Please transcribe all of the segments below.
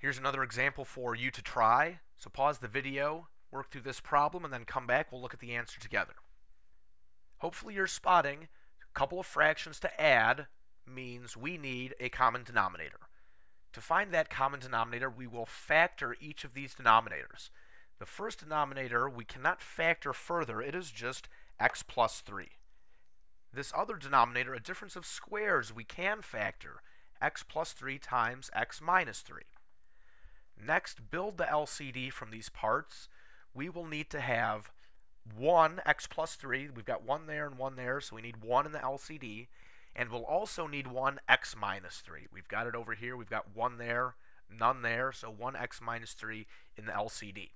Here's another example for you to try. So pause the video, work through this problem, and then come back. We'll look at the answer together. Hopefully you're spotting a couple of fractions to add means we need a common denominator. To find that common denominator, we will factor each of these denominators. The first denominator we cannot factor further. It is just x plus 3. This other denominator, a difference of squares, we can factor x plus 3 times x minus 3. Next, build the LCD from these parts. We will need to have 1 x plus 3. We've got 1 there and 1 there, so we need 1 in the LCD. And we'll also need 1 x minus 3. We've got it over here. We've got 1 there, none there, so 1 x minus 3 in the LCD.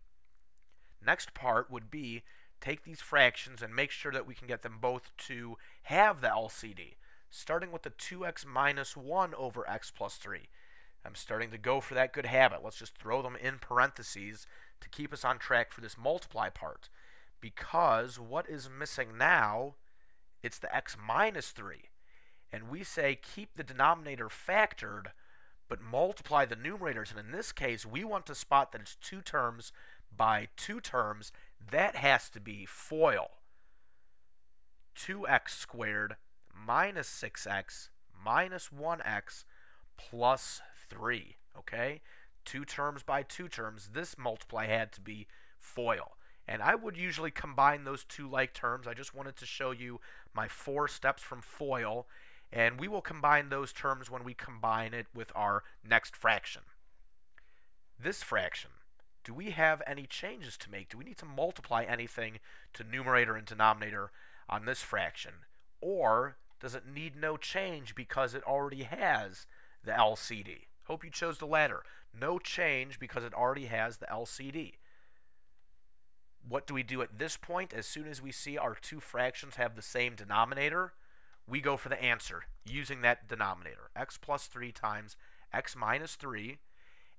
Next part would be take these fractions and make sure that we can get them both to have the LCD, starting with the 2x minus 1 over x plus 3. I'm starting to go for that good habit. Let's just throw them in parentheses to keep us on track for this multiply part. Because what is missing now, it's the x minus 3. And we say keep the denominator factored, but multiply the numerators. And in this case, we want to spot that it's 2 terms by 2 terms. That has to be FOIL. 2x squared minus 6x minus 1x plus 3. Okay? 2 terms by 2 terms. This multiply had to be FOIL. And I would usually combine those two like terms. I just wanted to show you my 4 steps from FOIL. And we will combine those terms when we combine it with our next fraction. This fraction, do we have any changes to make? Do we need to multiply anything to numerator and denominator on this fraction? Or does it need no change because it already has the LCD? Hope you chose the latter. No change because it already has the LCD. What do we do at this point? As soon as we see our two fractions have the same denominator, we go for the answer using that denominator, x plus 3 times x minus 3,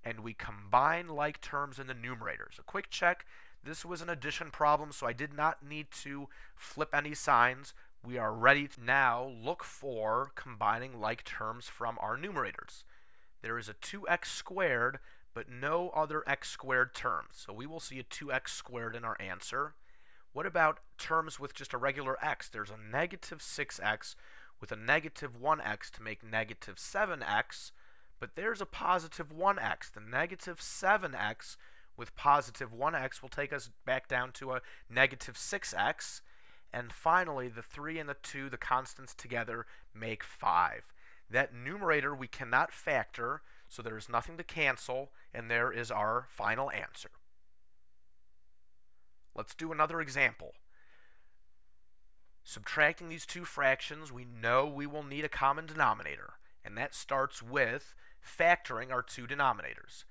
and we combine like terms in the numerators. A quick check, this was an addition problem, so I did not need to flip any signs. We are ready to now look for combining like terms from our numerators. There is a 2x squared, but no other x squared terms, so we will see a 2x squared in our answer. What about terms with just a regular x? There's a negative 6x with a negative 1x to make negative 7x, but there's a positive 1x. The negative 7x with positive 1x will take us back down to a negative 6x. And finally, the 3 and the 2, the constants together, make 5. That numerator we cannot factor, so there is nothing to cancel, and there is our final answer. Let's do another example. Subtracting these two fractions, we know we will need a common denominator, and that starts with factoring our two denominators.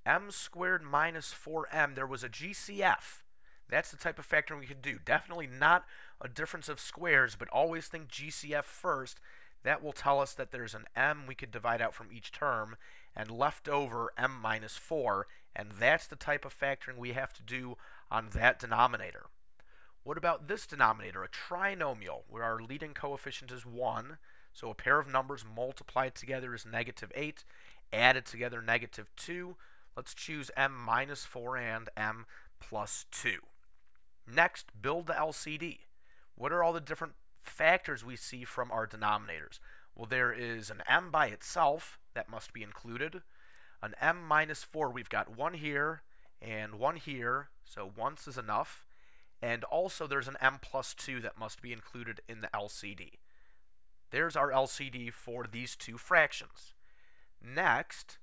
M squared minus 4m, there was a GCF. That's the type of factoring we could do. Definitely not a difference of squares, but always think GCF first. That will tell us that there's an m we could divide out from each term, and left over m minus 4, and that's the type of factoring we have to do on that denominator. What about this denominator, a trinomial, where our leading coefficient is 1, so a pair of numbers multiplied together is negative 8, added together negative 2. Let's choose m minus 4 and m plus 2. Next, build the LCD. What are all the different factors we see from our denominators? Well, there is an m by itself that must be included. An m minus 4, we've got 1 here and 1 here, so once is enough. And also there's an m plus 2 that must be included in the LCD. There's our LCD for these two fractions. Next,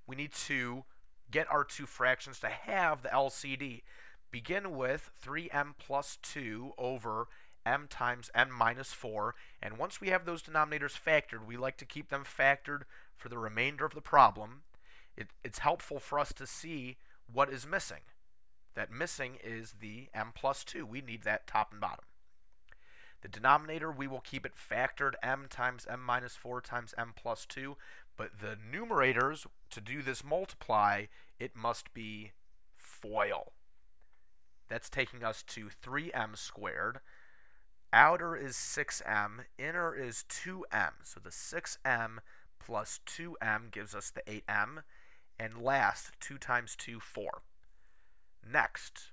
we need to get our two fractions to have the LCD. Begin with 3m plus 2 over m times m minus 4, and once we have those denominators factored, we like to keep them factored for the remainder of the problem. It's helpful for us to see what is missing. That missing is the m plus 2. We need that top and bottom. The denominator, we will keep it factored, m times m minus 4 times m plus 2, but the numerators, to do this multiply, it must be FOIL. That's taking us to 3m squared. Outer is 6m, inner is 2m. So the 6m plus 2m gives us the 8m. and last, 2 times 2, 4. Next,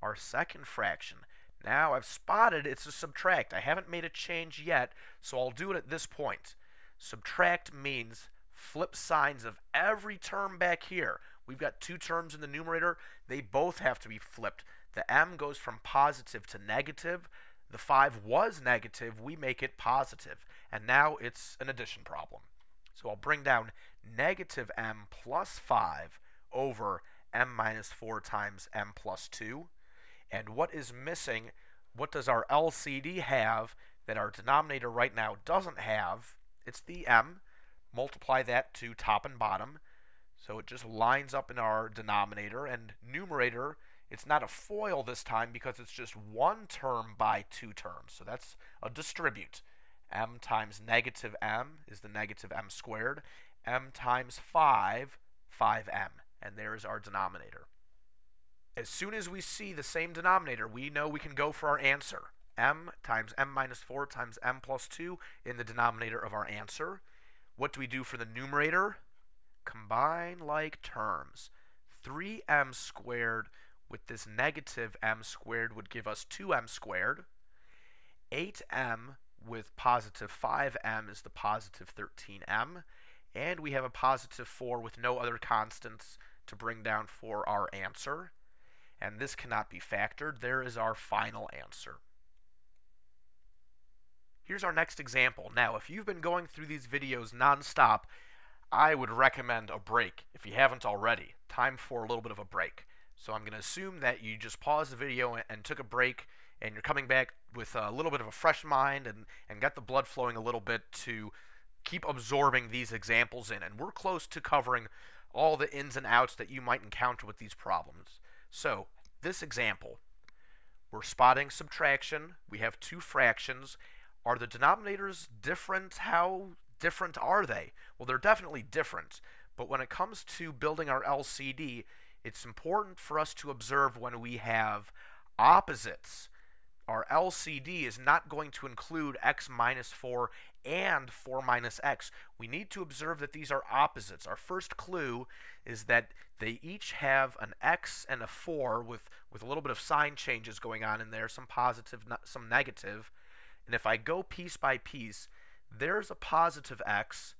our second fraction. Now I've spotted it's a subtract. I haven't made a change yet, so I'll do it at this point. Subtract means flip signs of every term back here. We've got 2 terms in the numerator. They both have to be flipped. The m goes from positive to negative. The 5 was negative. We make it positive. And now it's an addition problem. So I'll bring down negative m plus 5 over m minus 4 times m plus 2. And what is missing, what does our LCD have that our denominator right now doesn't have? It's the m. Multiply that to top and bottom. So it just lines up in our denominator. And numerator, it's not a FOIL this time because it's just 1 term by 2 terms. So that's a distribute. M times negative m is the negative m squared. M times 5, 5m. And there's our denominator. As soon as we see the same denominator, we know we can go for our answer. M times m minus 4 times m plus 2 in the denominator of our answer. What do we do for the numerator? Combine like terms. 3m squared with this negative m squared would give us 2m squared. 8m with positive 5m is the positive 13m. And we have a positive 4 with no other constants to bring down for our answer. And this cannot be factored. There is our final answer. Here's our next example. Now, if you've been going through these videos nonstop, I would recommend a break if you haven't already. Time for a little bit of a break. So I'm going to assume that you just paused the video and took a break, and you're coming back with a little bit of a fresh mind and got the blood flowing a little bit to keep absorbing these examples in. And we're close to covering all the ins and outs that you might encounter with these problems. So, this example, we're spotting subtraction. We have 2 fractions. Are the denominators different? How different are they? Well, they're definitely different. But when it comes to building our LCD, it's important for us to observe when we have opposites. Our LCD is not going to include x minus 4 and 4 minus x. We need to observe that these are opposites. Our first clue is that they each have an x and a 4 with a little bit of sign changes going on in there, some positive, some negative. And if I go piece by piece, there's a positive x,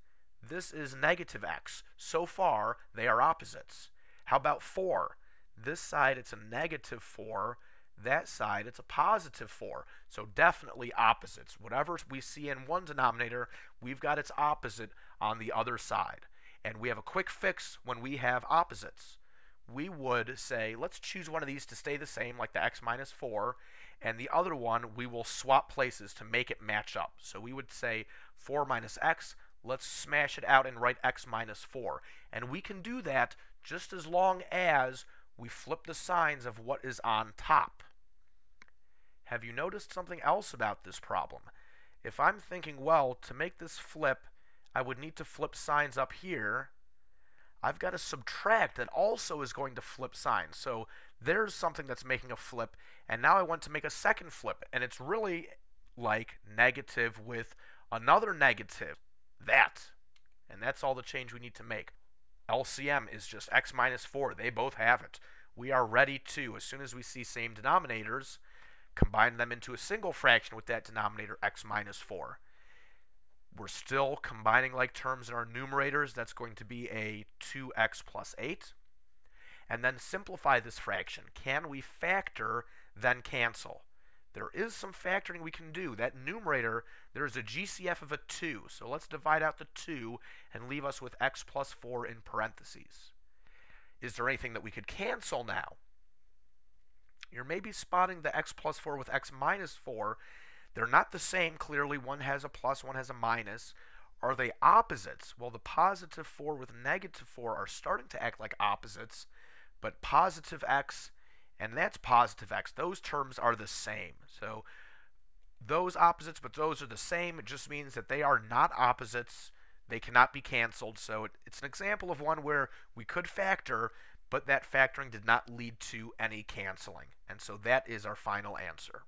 this is negative x. So far, they are opposites. How about 4? This side, it's a negative 4. That side, it's a positive 4. So definitely opposites. Whatever we see in one denominator, we've got its opposite on the other side. And we have a quick fix when we have opposites. We would say, let's choose one of these to stay the same, like the x minus 4, and the other one we will swap places to make it match up. So we would say 4 minus x, let's smash it out and write x minus 4. And we can do that just as long as we flip the signs of what is on top. Have you noticed something else about this problem? If I'm thinking, well, to make this flip, I would need to flip signs up here. I've got to subtract that also is going to flip signs. So there's something that's making a flip, and now I want to make a second flip, and it's really like negative with another negative. And that's all the change we need to make. LCM is just x minus 4. They both have it. We are ready to, as soon as we see same denominators, combine them into a single fraction with that denominator x minus 4. We're still combining like terms in our numerators. That's going to be a 2x plus 8. And then simplify this fraction. Can we factor, then cancel? There is some factoring we can do. That numerator, there's a GCF of a 2. So let's divide out the 2 and leave us with x plus 4 in parentheses. Is there anything that we could cancel now? You're maybe spotting the x plus 4 with x minus 4. They're not the same, clearly. One has a plus, one has a minus. Are they opposites? Well, the positive 4 with negative 4 are starting to act like opposites, but positive x and that's positive x. Those terms are the same. So those opposites, but those are the same. It just means that they are not opposites. They cannot be canceled. So it's an example of one where we could factor, but that factoring did not lead to any canceling. And so that is our final answer.